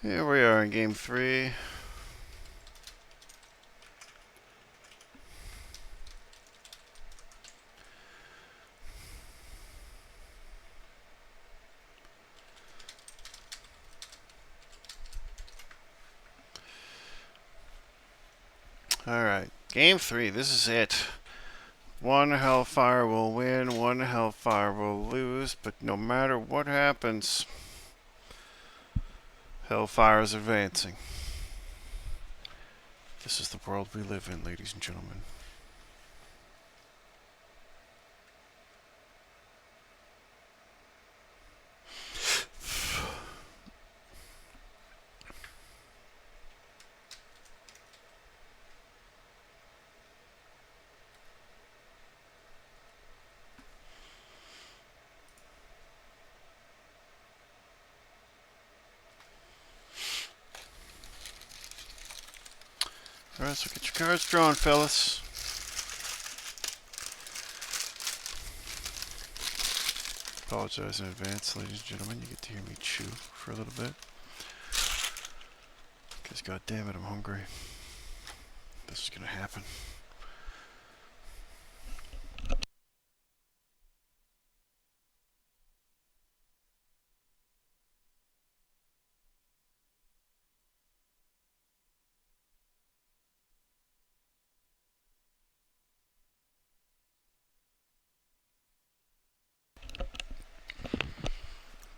Here we are in game 3. Alright, game 3, this is it. One Hellfire will win, one Hellfire will lose, but no matter what happens, Hellfire is advancing. This is the world we live in, ladies and gentlemen. Alright, so get your cards drawn, fellas. Apologize in advance, ladies and gentlemen. You get to hear me chew for a little bit. Because, goddammit, I'm hungry. This is gonna happen.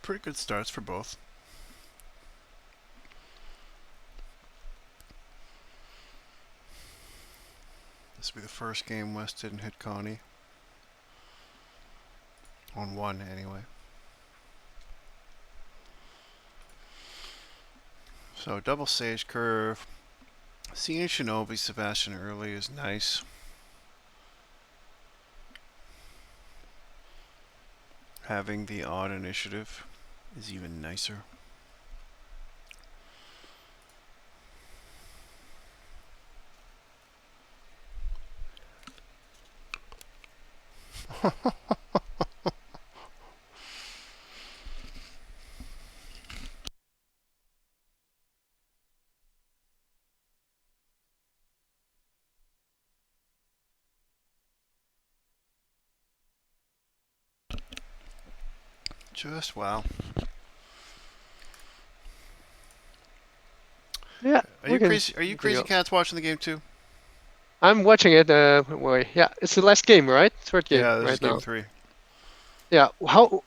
Pretty good starts for both. This will be the first game West didn't hit Connie. On one, anyway. So, double Sage Curve. Seeing Shinobi Sebastian early is nice. Having the odd initiative is even nicer. Just wow. Yeah. Are you crazy cats watching the game too? I'm watching it. Yeah, it's the last game, right? Third game Yeah, this right is game now. 3. Yeah. How?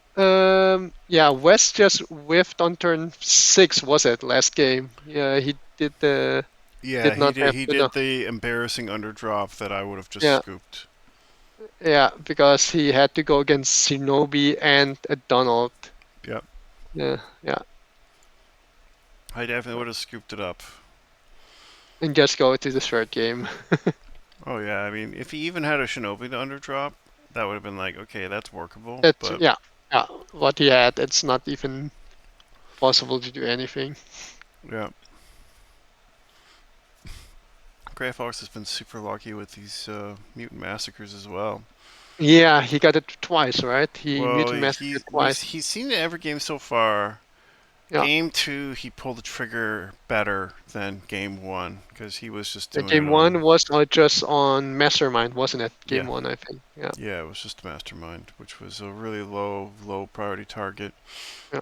Yeah. West just whiffed on turn 6. Was it last game? Yeah, he did the. Yeah, Did not have he enough. did the embarrassing underdrop that I would have just Yeah. scooped. Yeah, because he had to go against Shinobi and a Donald. Yep. Yeah. Yeah. I definitely would have scooped it up. And just go to the third game. Oh yeah, I mean, if he even had a Shinobi to underdrop, that would have been like, okay, that's workable, It's but yeah. Yeah. What he had, it's not even possible to do anything. yeah. grayfox has been super lucky with these mutant massacres as well. Yeah, he got it twice, right? He Well, mutant massacred twice. he's seen it every game so far. Yeah. Game 2, he pulled the trigger better than game 1 because he was just The doing it game on. 1 was just on Mastermind, wasn't it? Yeah, Game 1, I think. Yeah. yeah, it was just Mastermind, which was a really low priority target. Yeah.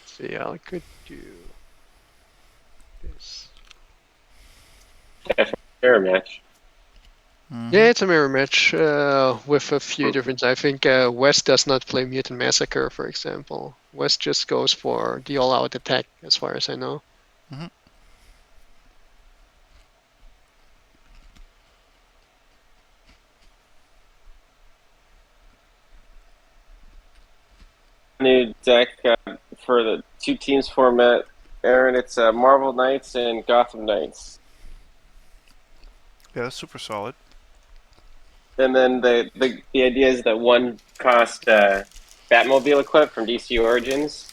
See, I could do this. Fair match. Yeah, it's a mirror match with a few differences. I think West does not play Mutant Massacre, for example. West just goes for the all-out attack, as far as I know. Mm-hmm. New deck for the two teams format, Aaron. It's Marvel Knights and Gotham Knights. Yeah, that's super solid. And then the idea is that one cost Batmobile equip from DC Origins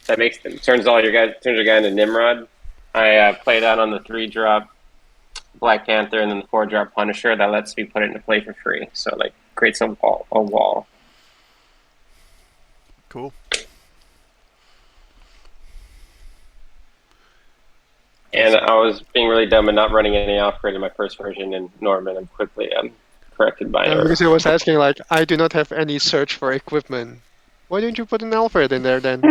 that turns your guy into Nimrod. I play that on the 3-drop Black Panther and then the 4-drop Punisher that lets me put it into play for free. So like creates a wall. Cool. And I was being really dumb and not running any off-grid in my first version in Norman. I'm quickly corrected by error. Because he was asking, like, I do not have any search for equipment. Why don't you put an Alfred in there then?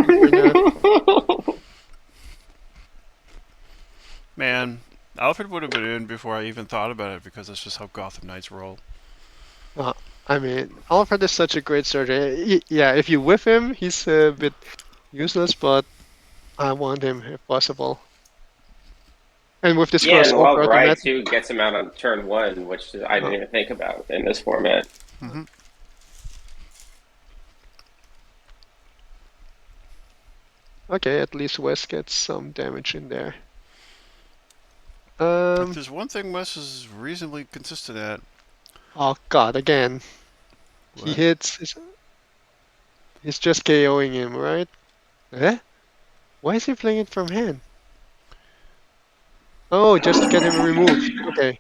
Man, Alfred would have been in before I even thought about it because that's just how Gotham Knights roll. I mean, Alfred is such a great searcher. Yeah, if you whiff him, he's a bit useless, but I want him if possible. And with this Yeah, cross and Wild over Ride automatic. too gets him out on turn 1, which I didn't even think about in this format. Mm-hmm. Okay, at least Wes gets some damage in there. If there's one thing Wes is reasonably consistent at. Oh god, again. What? He hits. He's just KOing him, right? Eh? Why is he playing it from hand? Oh, just to get him removed. Okay.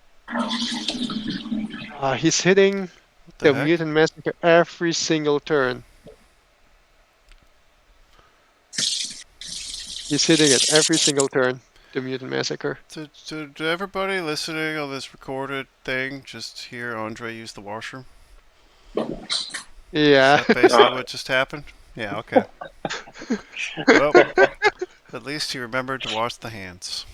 He's hitting What the the heck? Mutant Massacre every single turn. He's hitting it every single turn, the Mutant Massacre. Did everybody listening on this recorded thing just hear Andre use the washroom? Yeah. Is that basically what just happened? Yeah, okay. Well, at least he remembered to wash the hands.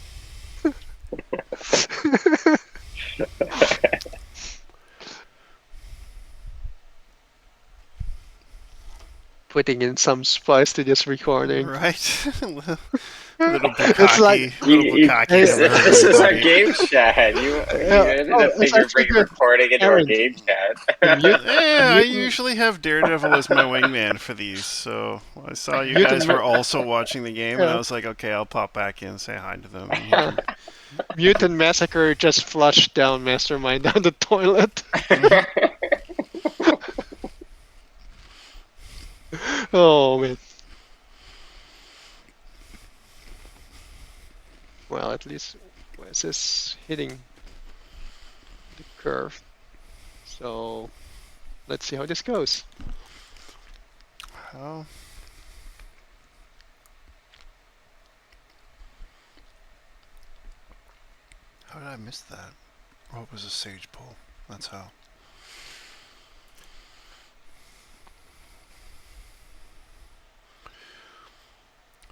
Putting in some spice to this recording. Right? Little bukkake. It's like, little bukkake. This is our game chat. You ended up it's bringing actually good. recording into our Aaron, game chat. Yeah, I mutant, usually have Daredevil as my wingman for these, so I saw you Mutant guys Ma- were also watching the game, and I Yeah. was like, okay, I'll pop back in and say hi to them. And you can... Mutant Massacre just flushed down Mastermind down the toilet. Oh man. Well, at least Wes is hitting the curve. So let's see how this goes. How? How did I miss that? Oh, it was a sage pull. That's how.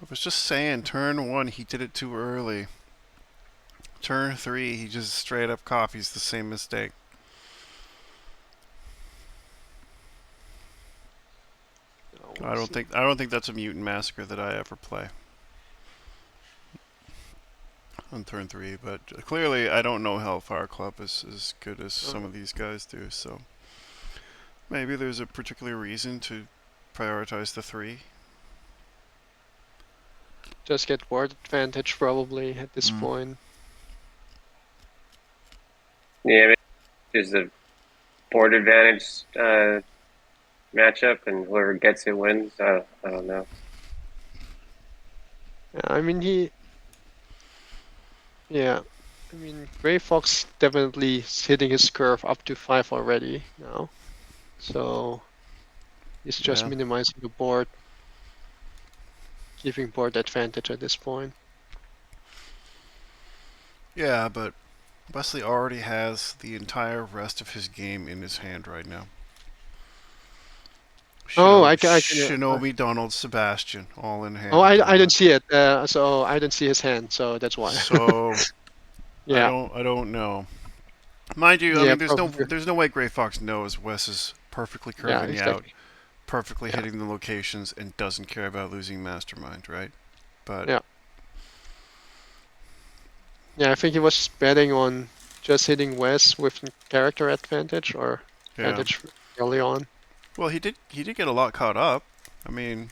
I was just saying, turn 1, he did it too early. Turn 3, he just straight up copies the same mistake. I don't think that's a Mutant Massacre that I ever play on turn 3, but clearly I don't know Hellfire Club as good as some of these guys do, so maybe there's a particular reason to prioritize the 3. Just get board advantage probably at this point. Yeah, there's a board advantage matchup, and whoever gets it wins. I don't know. Yeah, I mean grayfox definitely is hitting his curve up to 5 already now. So he's just minimizing the board, giving board advantage at this point. Yeah, but Wesley already has the entire rest of his game in his hand right now. Shinobi, Donald, Sebastian, all in hand. Oh, I don't see it. So I don't see his hand. So that's why. So yeah. I don't know. Mind you, I mean, probably. there's no way grayfox knows Wes is perfectly curving out, perfectly hitting the locations, and doesn't care about losing Mastermind, right? But yeah, I think he was betting on just hitting Wes with character advantage or advantage early on. Well, he did get a lot caught up. I mean,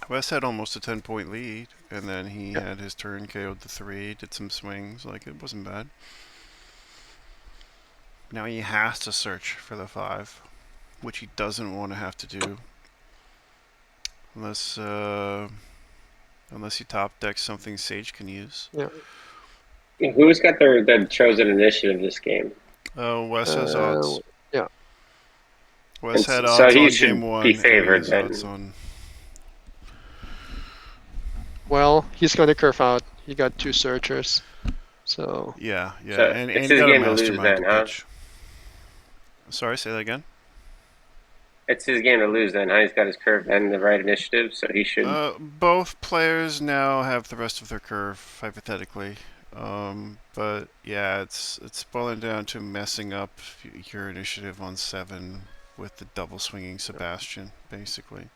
Wes had almost a 10-point lead, and then he had his turn, KO'd the 3, did some swings. Like, it wasn't bad. Now he has to search for the 5, which he doesn't want to have to do. Unless he top decks something Sage can use. Yeah. Who's got the chosen initiative this game? Wes has odds. Yeah. Wes And had so odds he on game should be one, and he favored has odds then. on. Well, he's gonna curve out. He got 2 searchers, so Yeah, So and it's he his got a game to lose mastermind to then, huh? pitch. Sorry, say that again. It's his game to lose then, huh? He's got his curve and the right initiative, so he should. Both players now have the rest of their curve, hypothetically. But yeah, it's boiling down to messing up your initiative on 7 with the double swinging Sebastian, basically.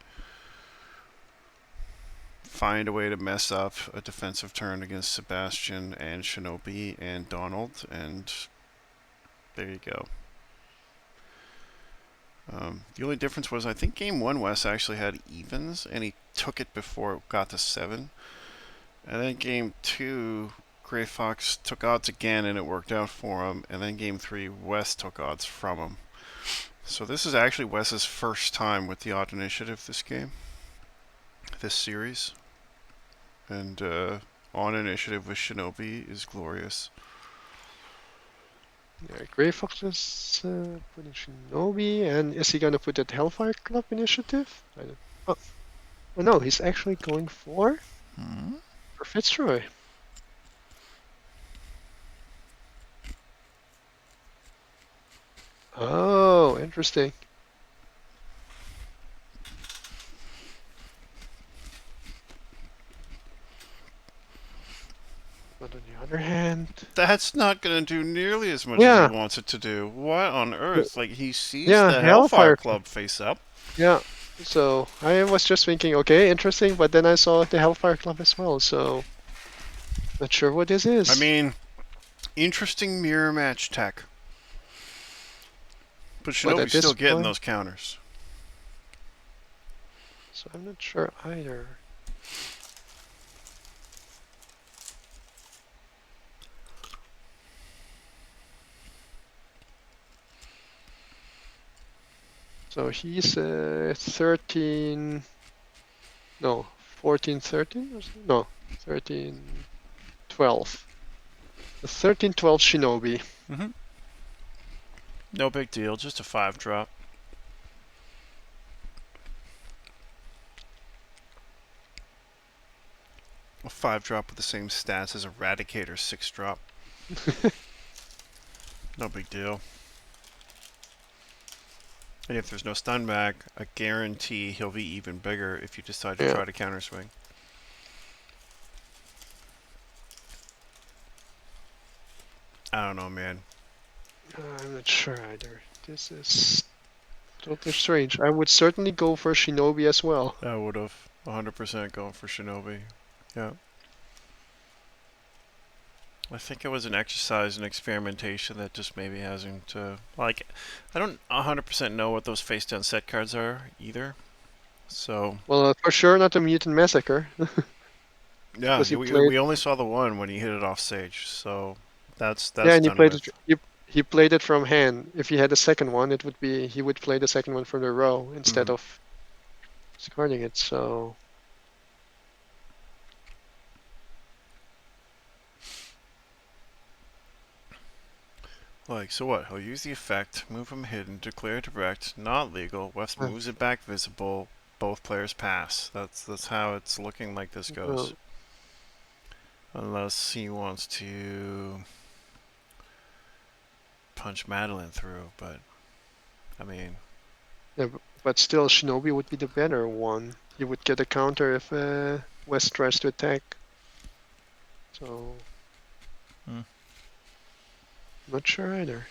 Find a way to mess up a defensive turn against Sebastian and Shinobi and Donald, and there you go. The only difference was I think game 1 Wes actually had evens, and he took it before it got to 7. And then game 2, grayfox took odds again, and it worked out for him. And then game 3, Wes took odds from him. So this is actually Wes's first time with the odd initiative this game, this series. And on initiative with Shinobi is glorious. yeah, grayfox is putting Shinobi, and is he gonna put that Hellfire Club initiative? I don't. Oh, oh no, he's actually going for Fitzroy. Oh, interesting. But on the other hand, That's not going to do nearly as much as he yeah, wants it to do. What on earth? Like, he sees yeah, the Hellfire Hellfire Club. Club face up. Yeah. So I was just thinking, okay, interesting, but then I saw the Hellfire Club as well, so not sure what this I is. mean, interesting mirror match tech. But But at Shinobi's this still getting point, those counters. so I'm not sure either. So he's 13, no, 14, 13 or something? No, 13, 12. The 13, 12 Shinobi. Mm-hmm. No big deal, just a 5-drop. A 5-drop with the same stats as Eradicator's 6-drop. No big deal. And if there's no stun back, I guarantee he'll be even bigger if you decide to Yeah, try to counterswing. I don't know, man. I'm not sure either. This is totally strange. I would certainly go for Shinobi as well. I would have 100% gone for Shinobi. Yeah. I think it was an exercise in experimentation that just maybe hasn't, like, I don't 100% know what those face down set cards are either. So, Well, for sure not the Mutant Massacre. yeah, Because he played, we only saw the one when he hit it off stage. So, yeah, that's and he done played it. with. He played it from hand. If he had a second one, it would be he would play the second one from the row instead Mhm. of discarding it. So Like, so what? He'll use the effect, move him hidden, declare direct, not legal. West uh, moves it back visible. Both players pass. That's how it's looking like this uh, goes. Unless he wants to punch Madeline through, but I mean, yeah, but still, Shinobi would be the better one. He would get a counter if West tries to attack. So Hmm. not sure either.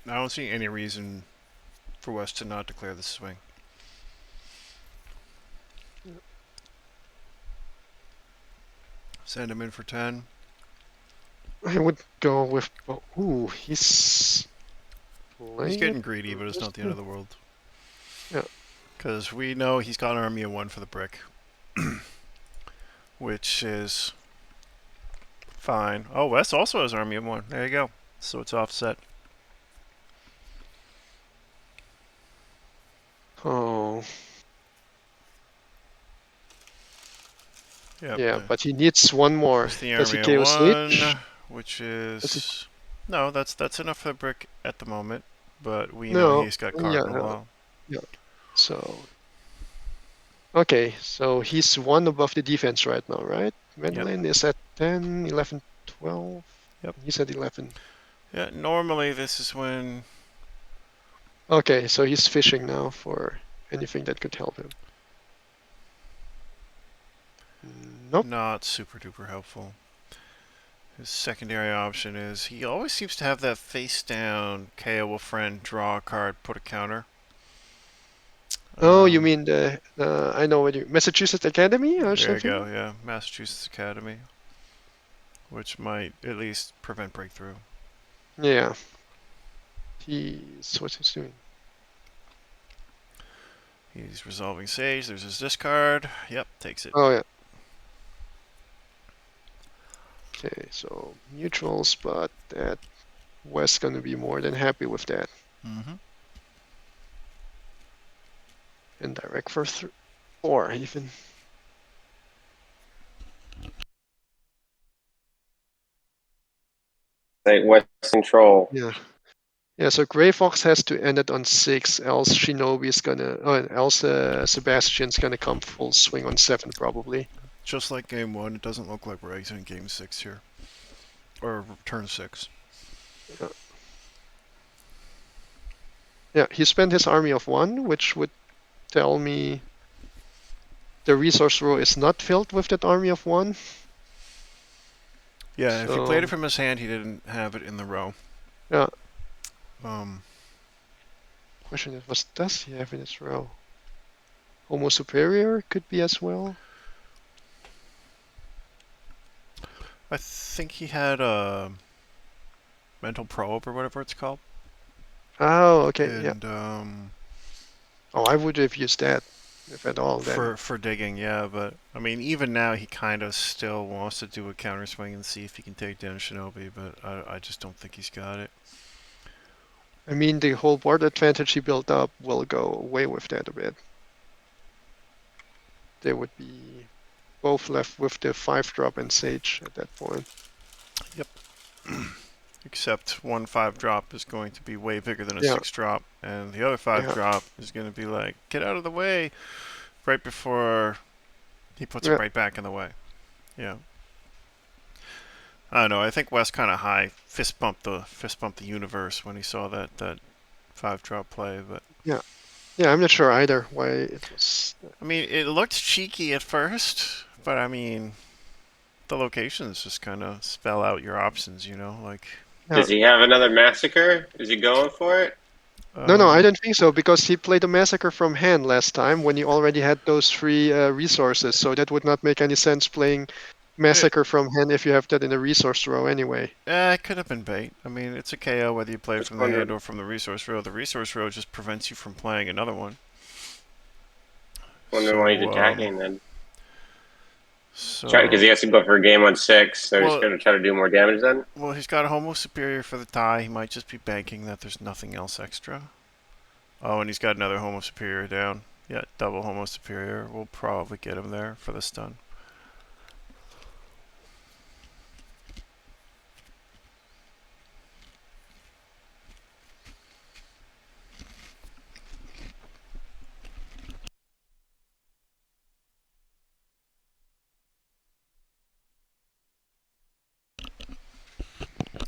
I don't see any reason for West to not declare the swing. Send him in for 10. I would go with. Oh, ooh, he's He's playing it getting greedy, but it's not first. the end of the world. Yeah. Because we know he's got an army of 1 for the brick. Which is fine. Oh, West also has an army of 1. There you go. so it's offset. Oh, Yep. yeah, but he needs one more. There's the Does he army of KO one, Sage? which Does he? is no. That's enough for the brick at the moment, but we know No. he's got Yeah, cardinal law. yeah. So, okay, so he's one above the defense right now, right? Yep. Mandolin is at 10, 11, 12. Yep. He's at 11. Yeah. Normally this is when. Okay, so he's fishing now for anything that could help him. Nope. Not super duper helpful. His secondary option is he always seems to have that face down KO a friend, draw a card, put a counter. Oh, you mean the I know what you Massachusetts Academy or There you go, something? yeah. Massachusetts Academy, which might at least prevent breakthrough. Yeah. What's he doing? He's resolving Sage. There's his discard. Yep, takes it. Oh yeah. Okay, so neutrals, but that West gonna be more than happy with that. Mm-hmm. And direct for 4 even. Like West Control. Yeah. Yeah, so Gray Fox has to end it on 6, else Shinobi's gonna, else Sebastian's gonna come full swing on 7 probably. Just like game 1, it doesn't look like we're exiting game 6 here. Or turn 6. Yeah. Yeah, he spent his army of 1, which would tell me the resource row is not filled with that army of 1. Yeah, if he So, played it from his hand, he didn't have it in the row. yeah, Um, question is, what does he have in his row? Homo Superior could be as well. I think he had a mental probe or whatever it's called. Oh, okay, yeah. And Oh, I would have used that, if at all, then. for digging, yeah, but I mean, even now he kind of still wants to do a counter swing and see if he can take down Shinobi, but I just don't think he's got it. I mean, the whole board advantage he built up will go away with that a bit. They would be both left with the 5-drop and Sage at that point. Yep. Except 1/5 drop is going to be way bigger than a Yeah. 6 drop, and the other 5 Yeah. drop is going to be like, get out of the way, right before he puts it Yeah. right back in the way. Yeah. I don't know. I think West kind of high fist bumped the universe when he saw that 5 drop play, but Yeah. Yeah, I'm not sure either why it was. I mean, it looked cheeky at first, but I mean, the locations just kind of spell out your options, you know, like. Yeah. Does he have another massacre? Is he going for it? No, I don't think so, because he played a Massacre from hand last time when he already had those 3 resources, so that would not make any sense playing Massacre from hand if you have that in a resource row anyway. It could have been bait. I mean, it's a KO whether you play it Just from the hand wondered. or from the resource row. The resource row just prevents you from playing another one. Wondering why he's attacking then. Because he has to go for a game on 6, so he's going to try to do more damage then? Well, he's got a Homo Superior for the tie. He might just be banking that there's nothing else extra. Oh, and he's got another Homo Superior down. Yeah, double Homo Superior. We'll probably get him there for the stun.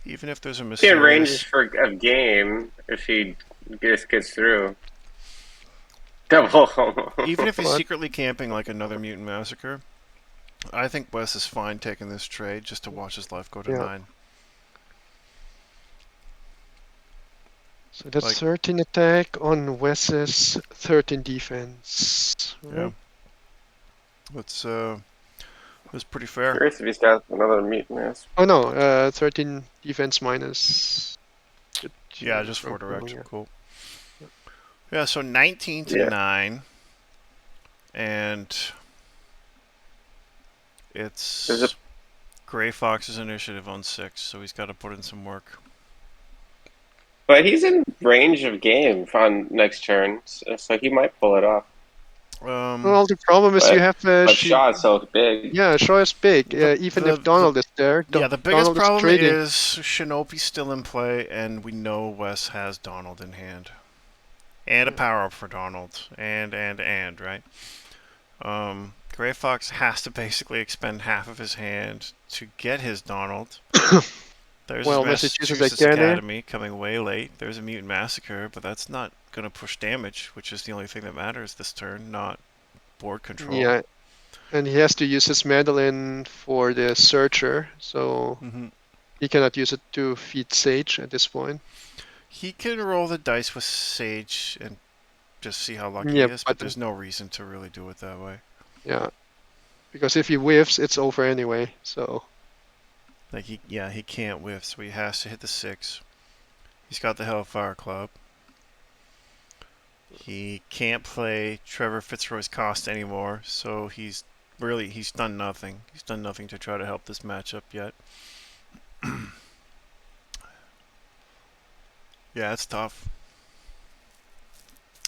Even if there's a He had ranges mysterious... for a game if he gets through. Double. Even if he's What? secretly camping like another Mutant Massacre, I think Wes is fine taking this trade just to watch his life go to 9. So that's 13 attack on Wes's 13 defense. Right? Yeah. That's pretty fair. Curious if he's got another mutant mass. Oh no, 13 defense minus. Yeah, just 4 direct. Yeah. Cool. Yeah, so 19 to 9. And it's Gray Fox's initiative on 6, so he's got to put in some work. But he's in range of game on next turn, so he might pull it off. Well, the problem is you But have Shaw is so big. yeah, Shaw is big. Even if the Donald is there, yeah, the biggest Donald is problem trading. is Shinobi's still in play, and we know Wes has Donald in hand, and a power up for Donald, and right. Gray Fox has to basically expend half of his hand to get his Donald. There's his Well, Massachusetts Massachusetts again. Academy coming way late. There's a Mutant Massacre, but that's not going to push damage, which is the only thing that matters this turn, not board control. Yeah, and he has to use his mandolin for the searcher, so he cannot use it to feed Sage at this point. He can roll the dice with Sage and just see how lucky Yeah, he is, but there's no reason to really do it that way. Yeah, because if he whiffs, it's over anyway. So like he can't whiff, so he has to hit the 6. He's got the Hellfire Club. He can't play Trevor Fitzroy's cost anymore, so he's done nothing. He's done nothing to try to help this matchup yet. Yeah, it's tough.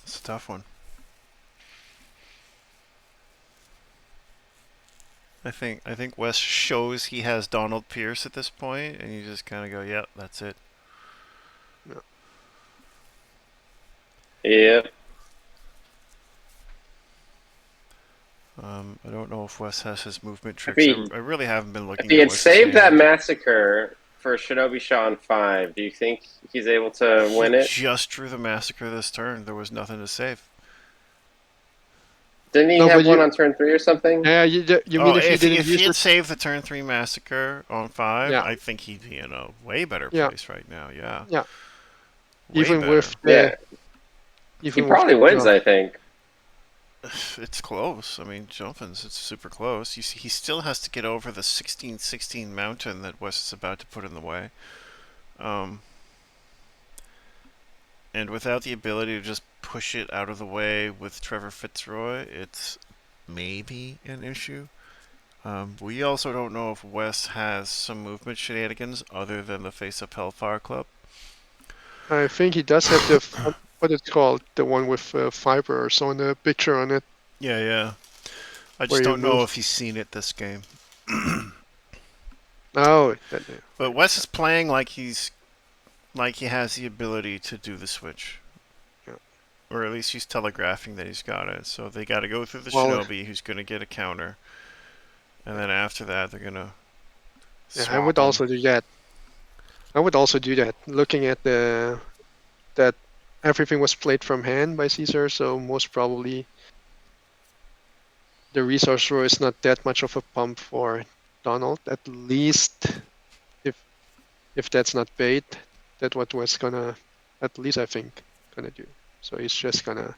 It's a tough one. I think Wes shows he has Donald Pierce at this point, and you just kind of go, "Yep, that's it." Yeah. I don't know if Wes has his movement tricks. I really haven't been looking. If he had saved that massacre for Shinobi Shaw on 5, do you think he's able to win it? He just drew the massacre this turn. There was nothing to save. Didn't he have one on turn 3 or something? Yeah, you mean if he had saved the turn 3 massacre on 5, I think he'd be in a way better place right now. Yeah. Yeah. Way even better. with he probably wins, I think. It's close. I mean, Jumpins, it's super close. You see, he still has to get over the 16-16 mountain that Wes is about to put in the way. And without the ability to just push it out of the way with Trevor Fitzroy, it's maybe an issue. We also don't know if Wes has some movement shenanigans other than the face-up Hellfire Club. I think he does have the what it's called, the one with fiber or so in the picture on it. Yeah. I just don't know if he's seen it this game. Oh. But Wes is playing like he has the ability to do the switch. Yeah. Or at least he's telegraphing that he's got it. So they got to go through the Shinobi, who's going to get a counter. And then after that, they're going to swap I would him. also do that. I would also do that, looking at that everything was played from hand by Caesar, so most probably the resource row is not that much of a pump for Donald, at least if that's not bait, that's what was gonna, at least I think, gonna do. So he's just gonna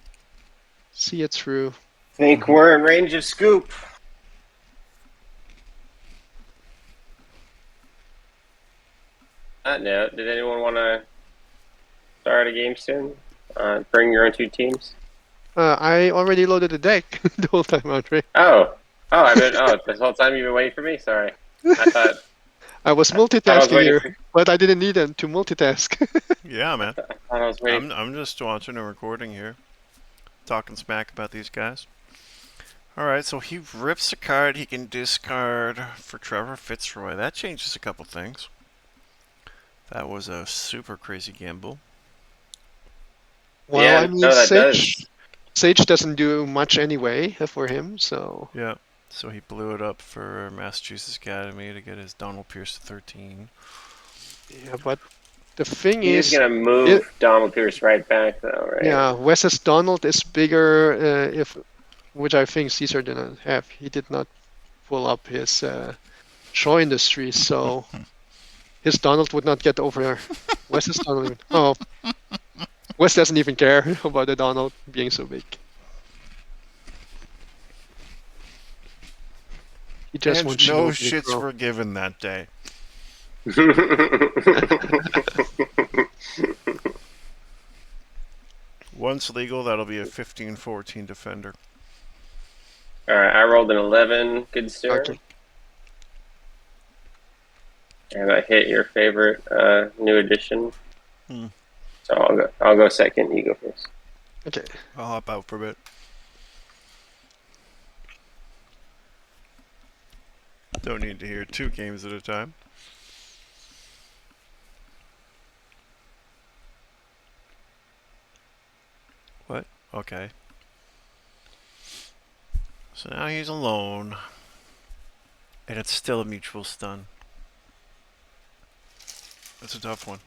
see it through. Think we're in range of scoop. On that note, did anyone want to start a game soon? Bring your own 2 teams? I already loaded the deck the whole time, Andre. This whole time you've been waiting for me? Sorry. I thought... I was multitasking here, but I didn't need them to multitask. Yeah, man. I was waiting. I'm just watching a recording here. Talking smack about these guys. Alright, so he rips a card he can discard for Trevor Fitzroy. That changes a couple things. That was a super crazy gamble. Well, yeah, I mean, Sage doesn't do much anyway for him, so... Yeah, so he blew it up for Massachusetts Academy to get his Donald Pierce to 13. Yeah, but the thing is... He's going to move Donald Pierce right back, though, right? Yeah, Wes's Donald is bigger, which I think Caesar didn't have. He did not pull up his Shaw Industries, so his Donald would not get over Wes's Donald. Oh, Wes doesn't even care about the Donald being so big. He just wants no shits were given that day. Once legal, that'll be a 15-14 defender. Alright, I rolled an 11. Good start. Okay. And I hit your favorite new addition. So I'll go second. You go first. Okay. I'll hop out for a bit. Don't need to hear 2 games at a time. What? Okay. So now he's alone. And it's still a mutual stun. That's a tough one.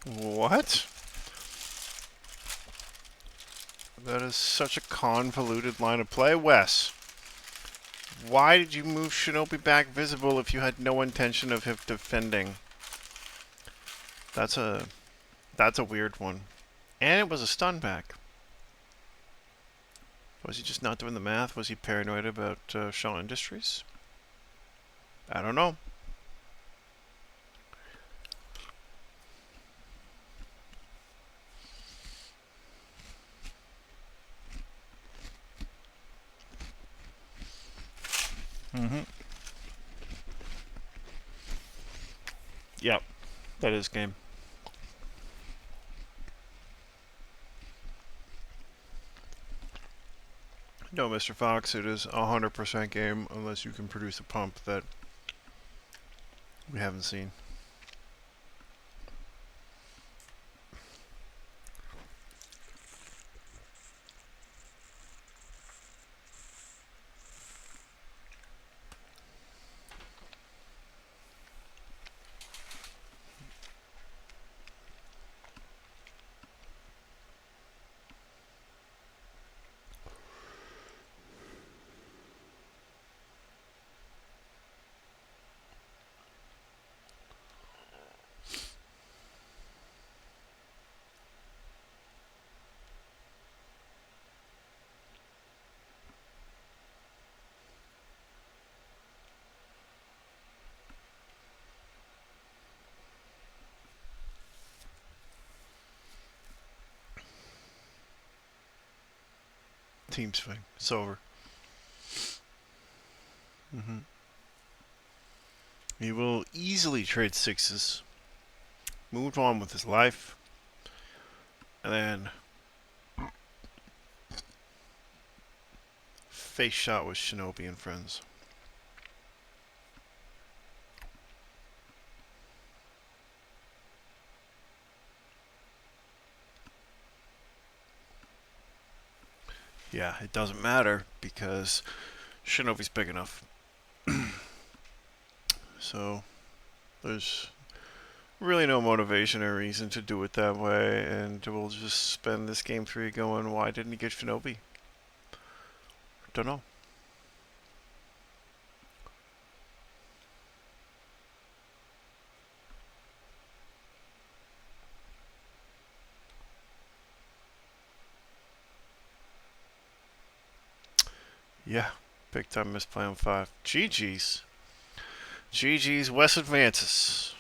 What? That is such a convoluted line of play. Wes, why did you move Shinobi back visible if you had no intention of him defending? That's a weird one. And it was a stun back. Was he just not doing the math? Was he paranoid about Shaw Industries? I don't know. Mm-hmm. Yep, that is game. No, Mr. Fox, it is 100% game unless you can produce a pump that we haven't seen. Team swing. It's over. Mm-hmm. He will easily trade 6s, move on with his life, and then face shot with Shinobi and friends. Yeah, it doesn't matter because Shinobi's big enough. So there's really no motivation or reason to do it that way, and we'll just spend this game 3 going, why didn't he get Shinobi? Don't know. Yeah, big time misplay on 5. GG's. GG's, Wes advances.